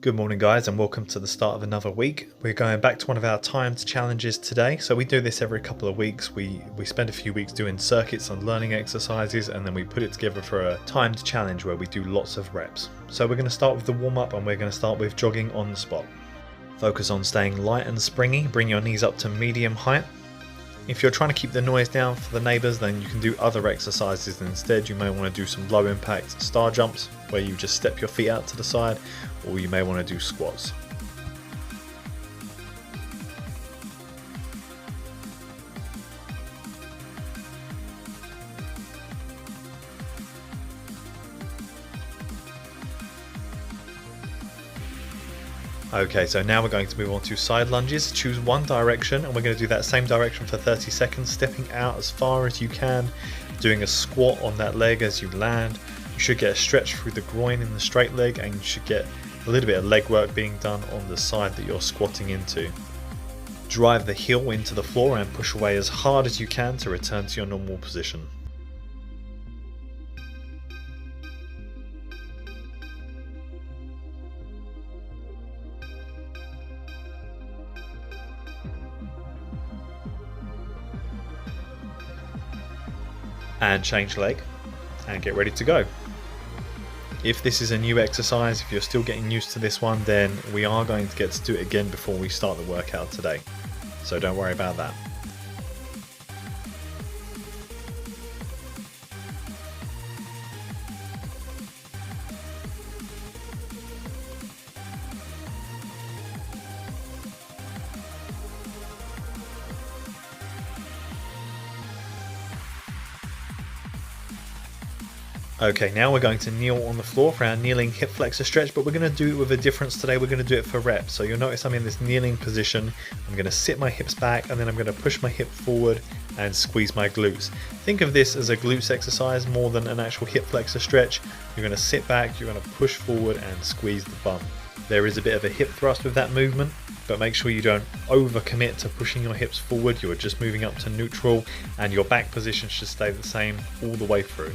Good morning guys, and welcome to the start of another week. We're going back to one of our timed challenges today. So we do this every couple of weeks. We spend a few weeks doing circuits and learning exercises, and then we put it together for a timed challenge where we do lots of reps. So we're going to start with the warm-up, and we're going to start with jogging on the spot. Focus on staying light and springy. Bring your knees up to medium height. If you're trying to keep the noise down for the neighbours, then you can do other exercises instead. You may want to do some low impact star jumps where you just step your feet out to the side, or you may want to do squats. Okay, so now we're going to move on to side lunges. Choose one direction, and we're going to do that same direction for 30 seconds, stepping out as far as you can, doing a squat on that leg as you land. You should get a stretch through the groin in the straight leg, and you should get a little bit of leg work being done on the side that you're squatting into. Drive the heel into the floor and push away as hard as you can to return to your normal position. And change leg and get ready to go. If this is a new exercise, if you're still getting used to this one, then we are going to get to do it again before we start the workout today. So don't worry about that. Okay, now we're going to kneel on the floor for our kneeling hip flexor stretch, but we're going to do it with a difference today. We're going to do it for reps. So you'll notice I'm in this kneeling position. I'm going to sit my hips back, and then I'm going to push my hip forward and squeeze my glutes. Think of this as a glutes exercise more than an actual hip flexor stretch. You're going to sit back, you're going to push forward and squeeze the bum. There is a bit of a hip thrust with that movement, but make sure you don't overcommit to pushing your hips forward. You're just moving up to neutral, and your back position should stay the same all the way through.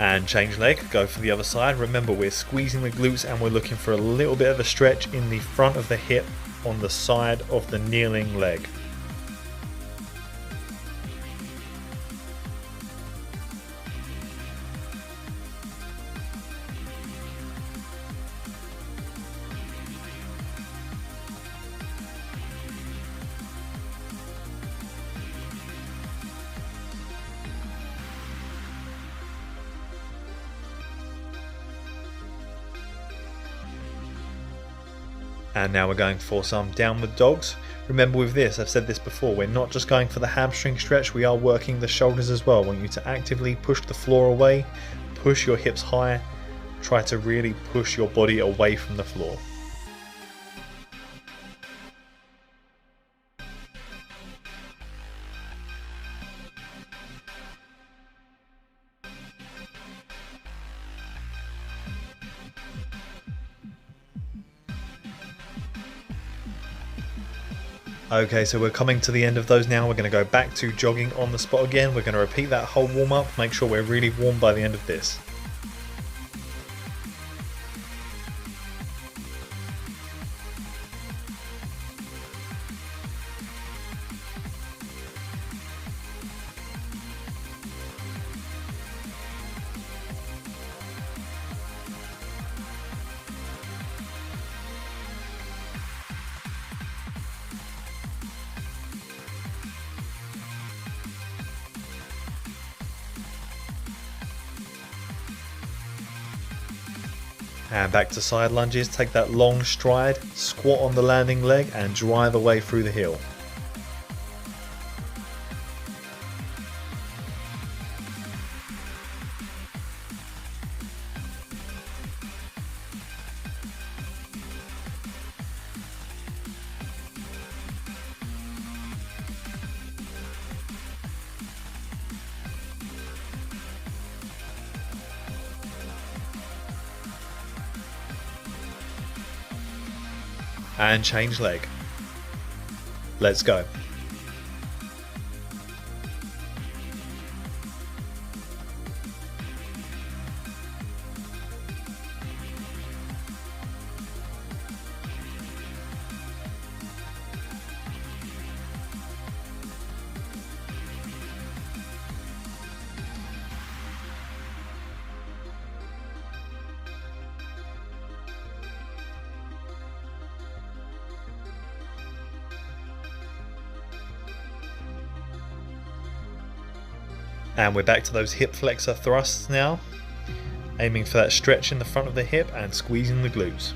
And change leg, go for the other side. Remember, we're squeezing the glutes and we're looking for a little bit of a stretch in the front of the hip on the side of the kneeling leg. And now we're going for some downward dogs. Remember with this, I've said this before, we're not just going for the hamstring stretch, we are working the shoulders as well. I want you to actively push the floor away, push your hips high, try to really push your body away from the floor. Okay, so we're coming to the end of those now. We're going to go back to jogging on the spot again. We're going to repeat that whole warm up, make sure we're really warm by the end of this. And back to side lunges, take that long stride, squat on the landing leg and drive away through the heel. And change leg. Let's go. And we're back to those hip flexor thrusts now, aiming for that stretch in the front of the hip and squeezing the glutes.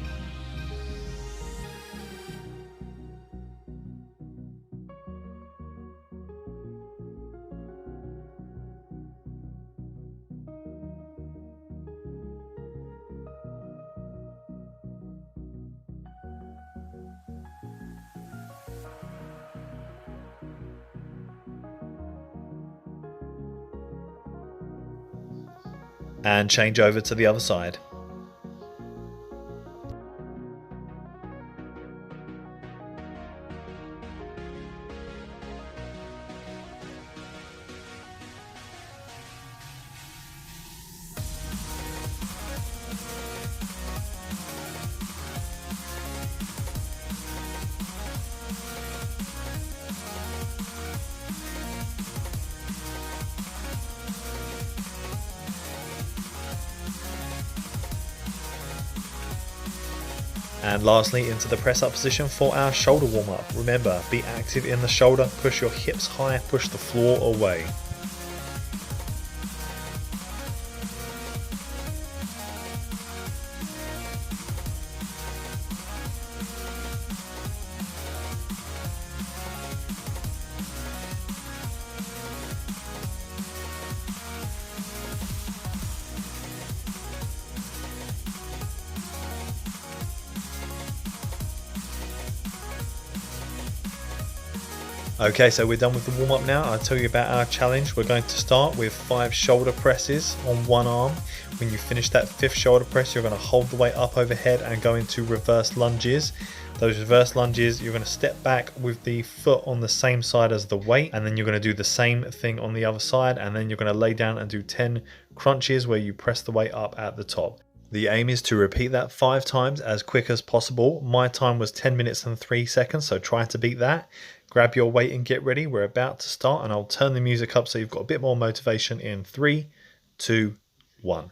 And change over to the other side. And lastly, into the press up position for our shoulder warm up. Remember, be active in the shoulder, push your hips high, push the floor away. Okay, so we're done with the warm up now. I'll tell you about our challenge. We're going to start with 5 shoulder presses on one arm. When you finish that 5th shoulder press, you're going to hold the weight up overhead and go into reverse lunges. Those reverse lunges, you're going to step back with the foot on the same side as the weight, and then you're going to do the same thing on the other side, and then you're going to lay down and do 10 crunches where you press the weight up at the top. The aim is to repeat that 5 times as quick as possible. My time was 10 minutes and 3 seconds, so try to beat that. Grab your weight and get ready. We're about to start, and I'll turn the music up so you've got a bit more motivation in 3, 2, 1.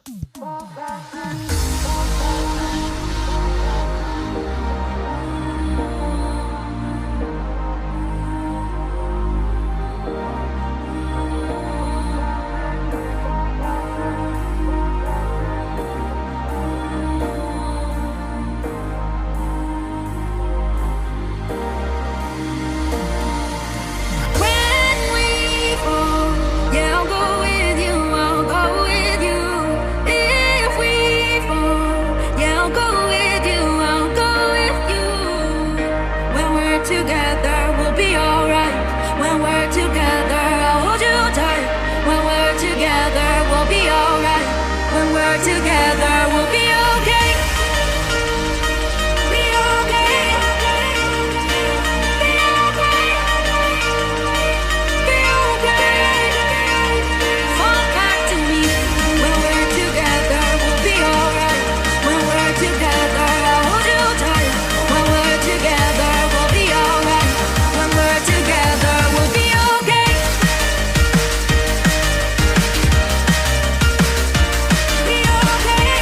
Together we'll be okay. Be okay. Be okay. Be okay. Fall back to me. When we're together, we'll be alright. When we're together, I'll hold you tight. When we're together, we'll be alright. When we're together, we'll be okay. Be okay.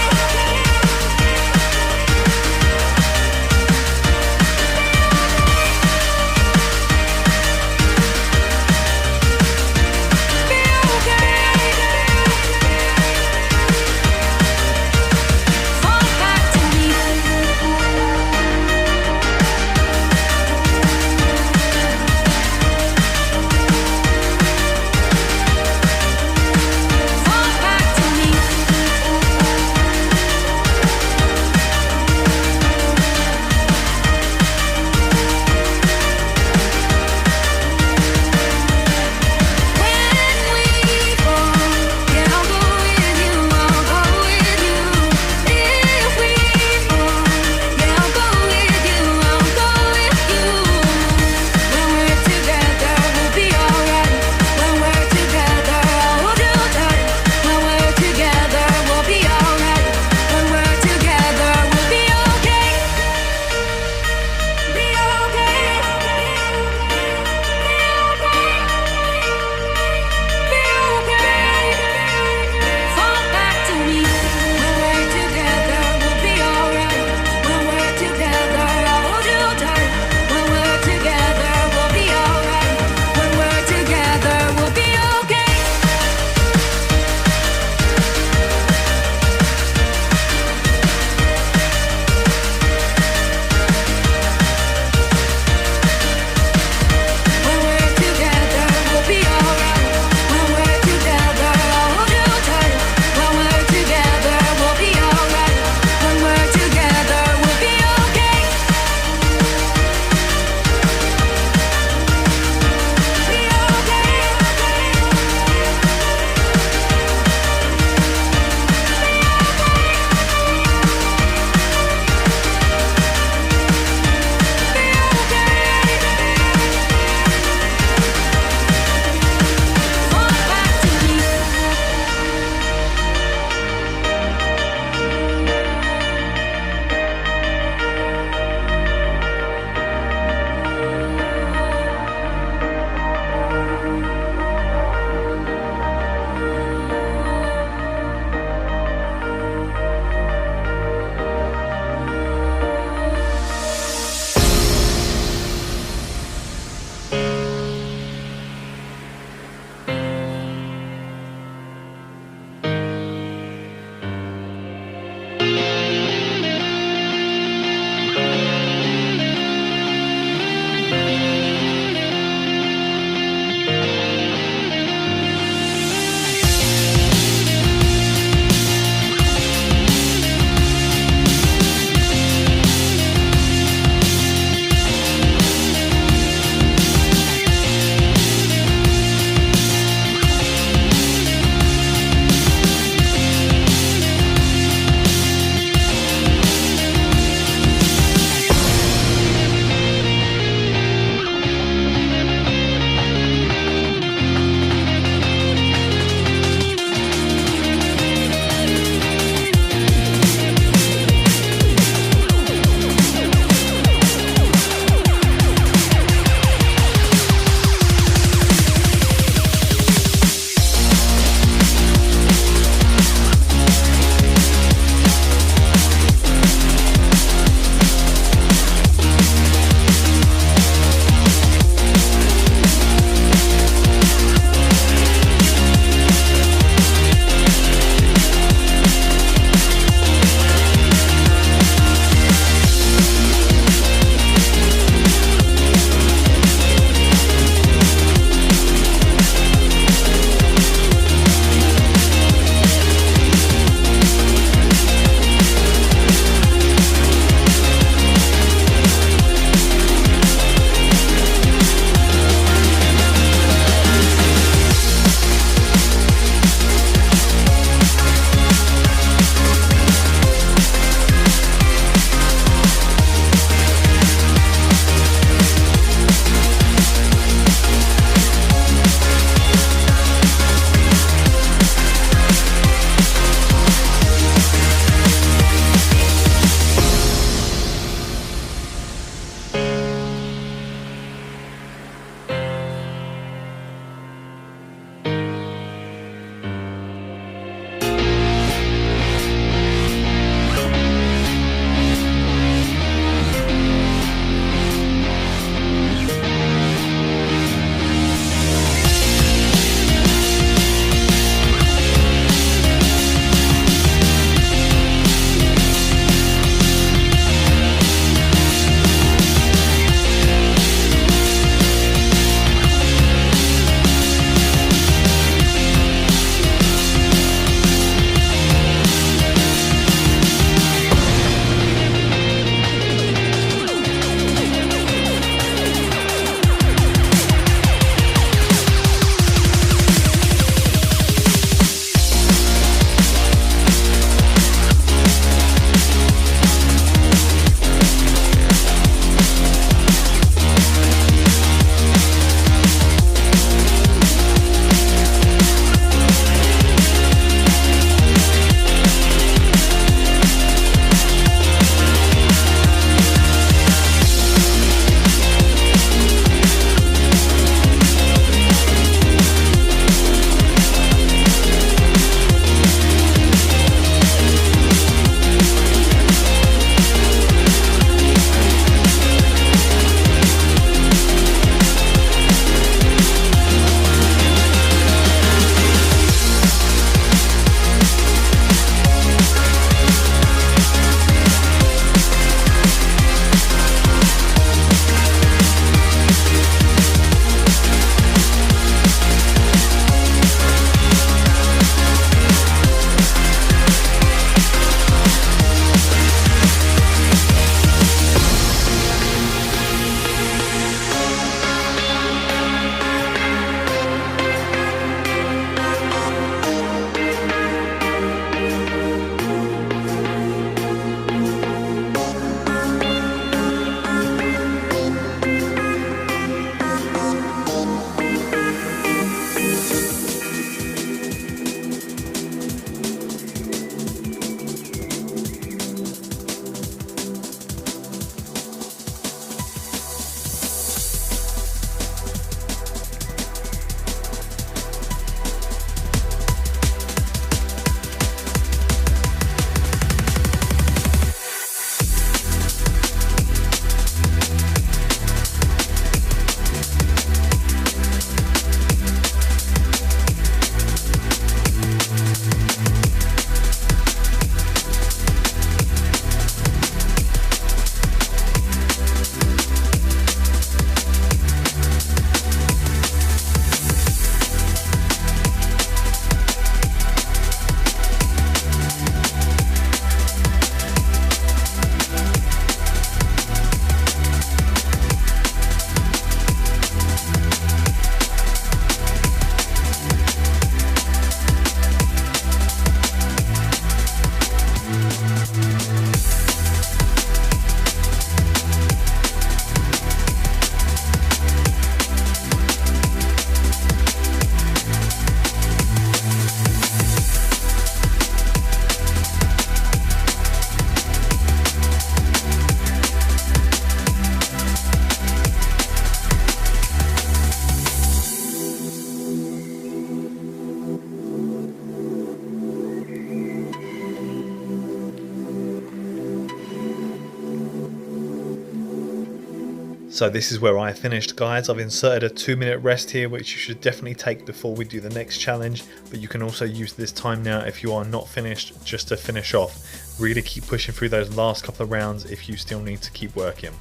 So this is where I finished, guys. I've inserted a 2-minute rest here, which you should definitely take before we do the next challenge, but you can also use this time now if you are not finished, just to finish off. Really keep pushing through those last couple of rounds if you still need to keep working.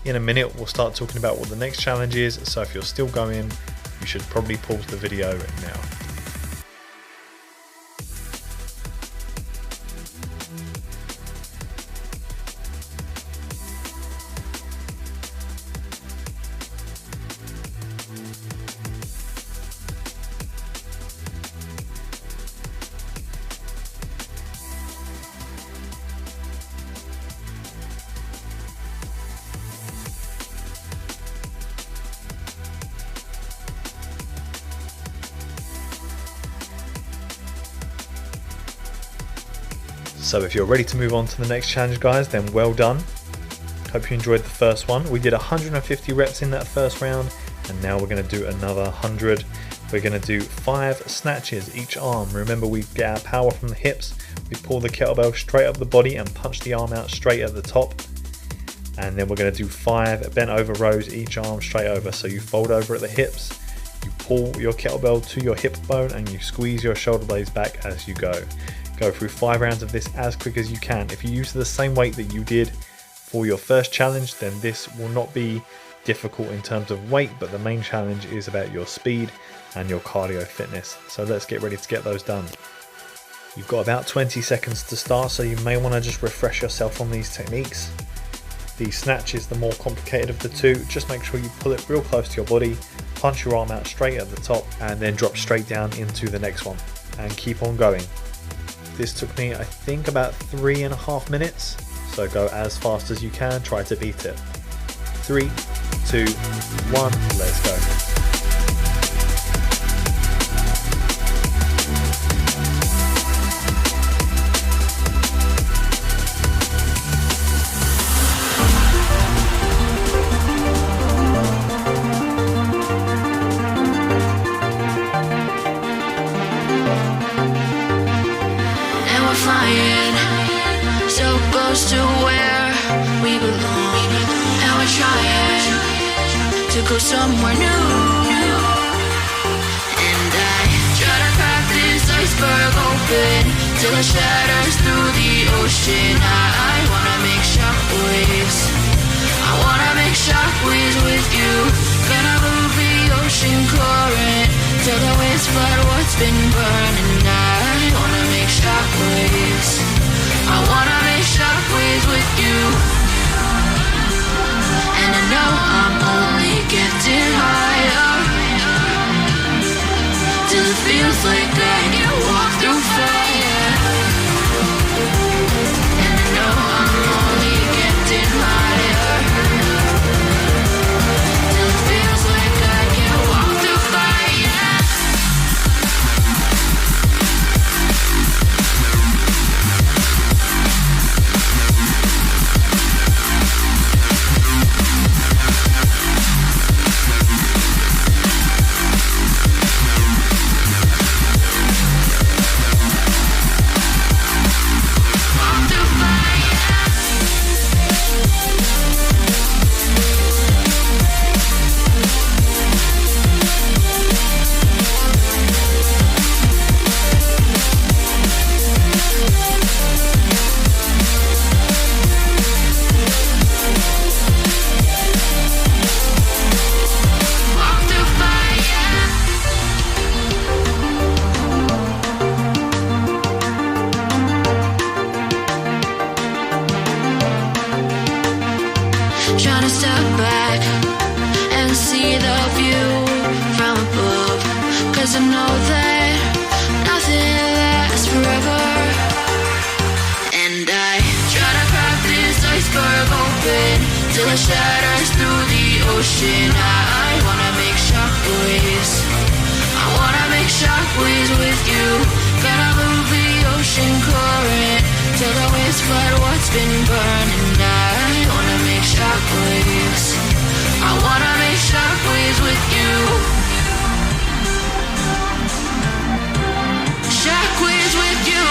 In a minute we'll start talking about what the next challenge is, so if you're still going, you should probably pause the video now. So if you're ready to move on to the next challenge, guys, then well done. Hope you enjoyed the first one. We did 150 reps in that first round, and now we're going to do another 100. We're going to do 5 snatches each arm. Remember, we get our power from the hips. We pull the kettlebell straight up the body and punch the arm out straight at the top. And then we're going to do 5 bent over rows, each arm straight over. So you fold over at the hips, you pull your kettlebell to your hip bone, and you squeeze your shoulder blades back as you go. Go through 5 rounds of this as quick as you can. If you use the same weight that you did for your first challenge, then this will not be difficult in terms of weight, but the main challenge is about your speed and your cardio fitness. So let's get ready to get those done. You've got about 20 seconds to start, so you may want to just refresh yourself on these techniques. The snatch is the more complicated of the two. Just make sure you pull it real close to your body, punch your arm out straight at the top, and then drop straight down into the next one, and keep on going. This took me, I think, about 3.5 minutes, so go as fast as you can, try to beat it. 3, 2, 1, let's go. Flying so close to where we belong, and we're trying to go somewhere new. And I try to crack this iceberg open till it shatters through the ocean. I wanna make shockwaves. I wanna make shockwaves with you. Gonna move the ocean current till the waves flood what's been burning. I wanna make shockwaves. I wanna make shockwaves with you. And I know I'm only getting higher, till it feels like I can walk through fire. And I know I'm only getting higher, till it feels like I can walk through fire. Trying to step back and see the view from above, 'cause I know that nothing lasts forever. And I try to crack this iceberg open till it shatters through the ocean. I wanna make shockwaves. I wanna make shockwaves with you. Gonna move the ocean current till the waves flood what's been burning. I wanna make shockwaves. I wanna make shockwaves with you. Shockwaves with you.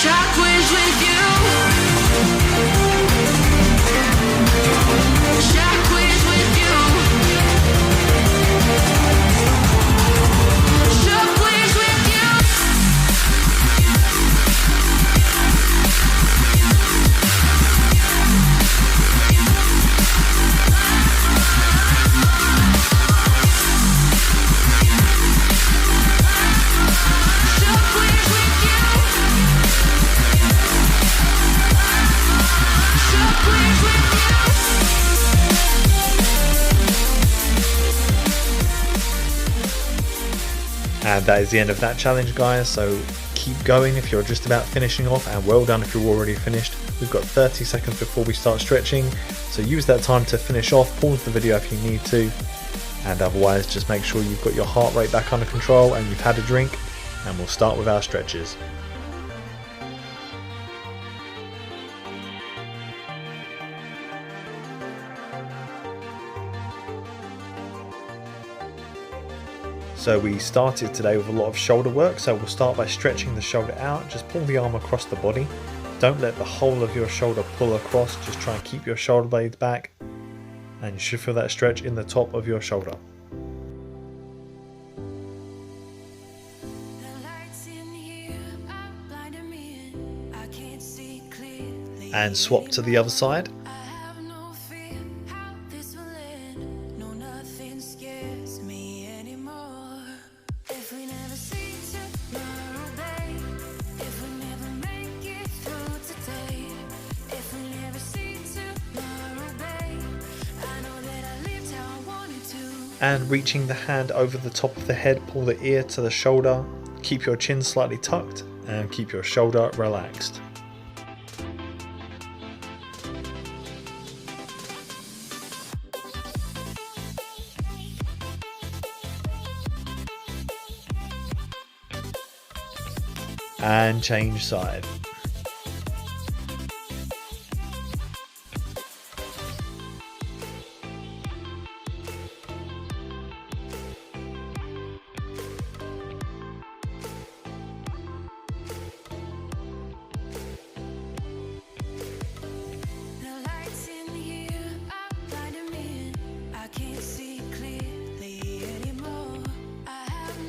Shockwaves with you. And that is the end of that challenge, guys. So keep going if you're just about finishing off, and well done if you're already finished. We've got 30 seconds before we start stretching, so use that time to finish off. Pause the video if you need to, and otherwise just make sure you've got your heart rate back under control and you've had a drink, and we'll start with our stretches. So we started today with a lot of shoulder work, so we'll start by stretching the shoulder out. Just pull the arm across the body. Don't let the whole of your shoulder pull across, just try and keep your shoulder blades back, and you should feel that stretch in the top of your shoulder. And swap to the other side. And reaching the hand over the top of the head, pull the ear to the shoulder, keep your chin slightly tucked and keep your shoulder relaxed. And change side.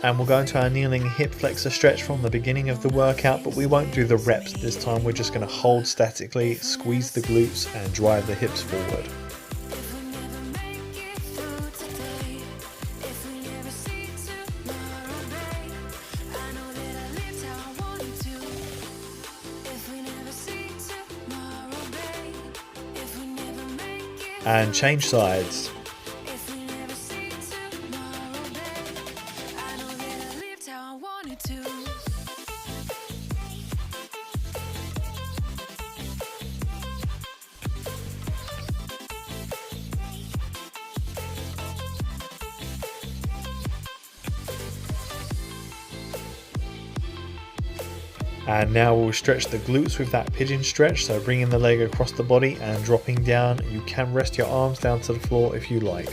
And we'll go into our kneeling hip flexor stretch from the beginning of the workout, but we won't do the reps this time. We're just going to hold statically, squeeze the glutes and drive the hips forward. And change sides. And now we'll stretch the glutes with that pigeon stretch, so bringing the leg across the body and dropping down. You can rest your arms down to the floor if you like.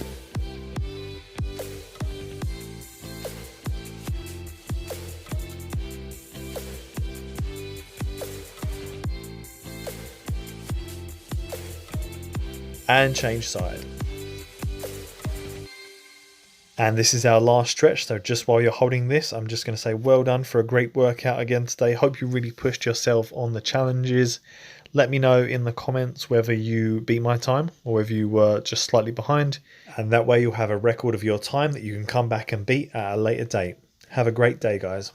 And change side. And this is our last stretch, so just while you're holding this, I'm just going to say well done for a great workout again today. Hope you really pushed yourself on the challenges. Let me know in the comments whether you beat my time or whether you were just slightly behind. And that way you'll have a record of your time that you can come back and beat at a later date. Have a great day, guys.